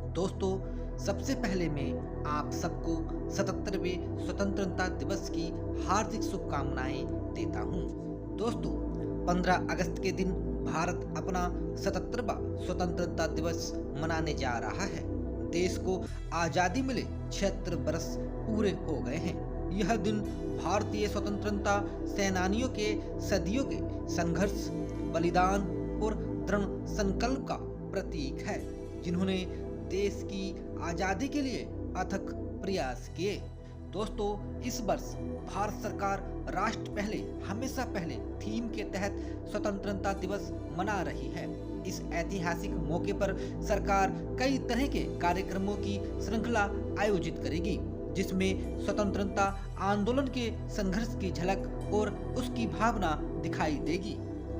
दोस्तों, सबसे पहले मैं आप सबको 77वें स्वतंत्रता दिवस की हार्दिक शुभकामनाएं देता हूं। दोस्तों, 15 अगस्त के दिन भारत अपना 77वां स्वतंत्रता दिवस मनाने जा रहा है। देश को आज़ादी मिले 76 बरस पूरे हो गए हैं। यह दिन भारतीय स्वतंत्रता सेनानियों के सदियों के संघर्ष, बलिदान और दृढ़ संकल्प का प्रतीक है, जिन्होंने देश की आज़ादी के लिए अथक प्रयास किए। दोस्तों, इस वर्ष भारत सरकार राष्ट्र पहले हमेशा पहले थीम के तहत स्वतंत्रता दिवस मना रही है। इस ऐतिहासिक मौके पर सरकार कई तरह के कार्यक्रमों की श्रृंखला आयोजित करेगी, जिसमें स्वतंत्रता आंदोलन के संघर्ष की झलक और उसकी भावना दिखाई देगी।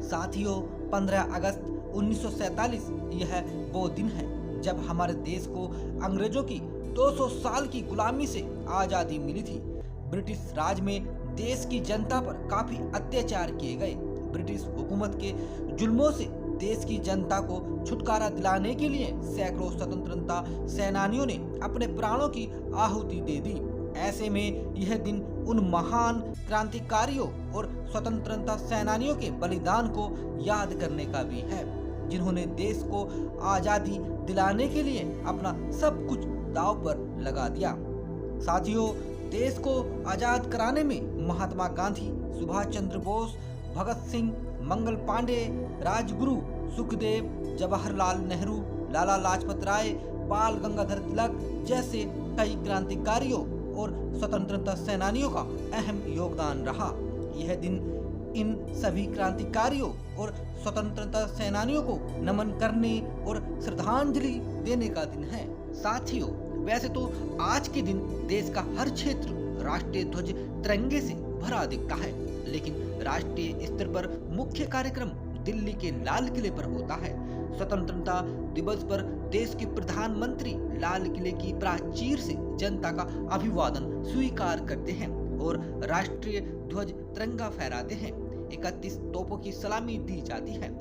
साथियों, 15 अगस्त 1947 यह वो दिन है जब हमारे देश को अंग्रेजों की 200 साल की गुलामी से आज़ादी मिली थी। ब्रिटिश राज में देश की जनता पर काफी अत्याचार किए गए। ब्रिटिश हुकूमत के जुल्मों से देश की जनता को छुटकारा दिलाने के लिए सैकड़ों स्वतंत्रता सेनानियों ने अपने प्राणों की आहुति दे दी। ऐसे में यह दिन उन महान क्रांतिकारियों और स्वतंत्रता सेनानियों के बलिदान को याद करने का भी है, जिन्होंने देश को आज़ादी दिलाने के लिए अपना सब कुछ दांव पर लगा दिया। साथियों, देश को आज़ाद कराने में महात्मा गांधी, सुभाष चंद्र बोस, भगत सिंह, मंगल पांडे, राजगुरु, सुखदेव, जवाहरलाल नेहरू, लाला लाजपत राय, बाल गंगाधर तिलक जैसे कई क्रांतिकारियों और स्वतंत्रता सेनानियों का अहम योगदान रहा। यह दिन इन सभी क्रांतिकारियों और स्वतंत्रता सेनानियों को नमन करने और श्रद्धांजलि देने का दिन है। साथियों, वैसे तो आज के दिन देश का हर क्षेत्र राष्ट्रीय ध्वज तिरंगे से भरा दिखता है, लेकिन राष्ट्रीय स्तर पर मुख्य कार्यक्रम दिल्ली के लाल किले पर होता है। स्वतंत्रता दिवस पर देश के प्रधानमंत्री लाल किले की प्राचीर से जनता का अभिवादन स्वीकार करते हैं और राष्ट्रीय ध्वज तिरंगा फहराते हैं। 31 तोपों की सलामी दी जाती है।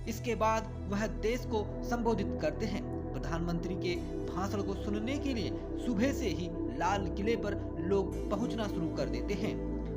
इसके बाद वह देश को संबोधित करते हैं। प्रधानमंत्री के भाषण को सुनने के लिए सुबह से ही लाल किले पर लोग पहुंचना शुरू कर देते हैं।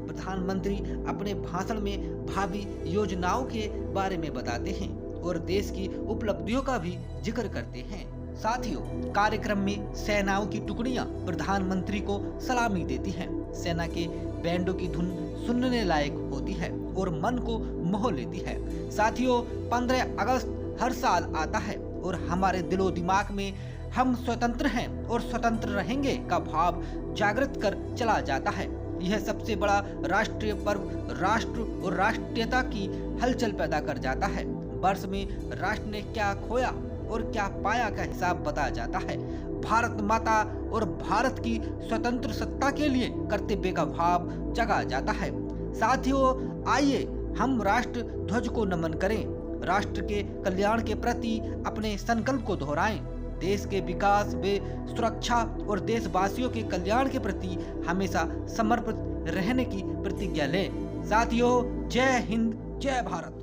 प्रधानमंत्री अपने भाषण में भावी योजनाओं के बारे में बताते हैं और देश की उपलब्धियों का भी जिक्र करते हैं। साथियों, कार्यक्रम में सेनाओं की टुकड़ियां प्रधानमंत्री को सलामी देती हैं। सेना के बैंडों की धुन सुनने लायक होती है और मन को मोह लेती है। साथियों, 15 अगस्त हर साल आता है और हमारे दिलो दिमाग में हम स्वतंत्र हैं और स्वतंत्र रहेंगे का भाव जागृत कर चला जाता है। यह सबसे बड़ा राष्ट्रीय पर्व राष्ट्र और राष्ट्रीयता की हलचल पैदा कर जाता है। वर्ष में राष्ट्र ने क्या खोया और क्या पाया का हिसाब बताया जाता है। भारत माता और भारत की स्वतंत्र सत्ता के लिए कर्तव्य का भाव जगा जाता है। साथियों, आइए हम राष्ट्र ध्वज को नमन करें, राष्ट्र के कल्याण के प्रति अपने संकल्प को दोहराएं, देश के विकास व सुरक्षा और देशवासियों के कल्याण के प्रति हमेशा समर्पित रहने की प्रतिज्ञा लें। साथियों, जय हिंद, जय भारत।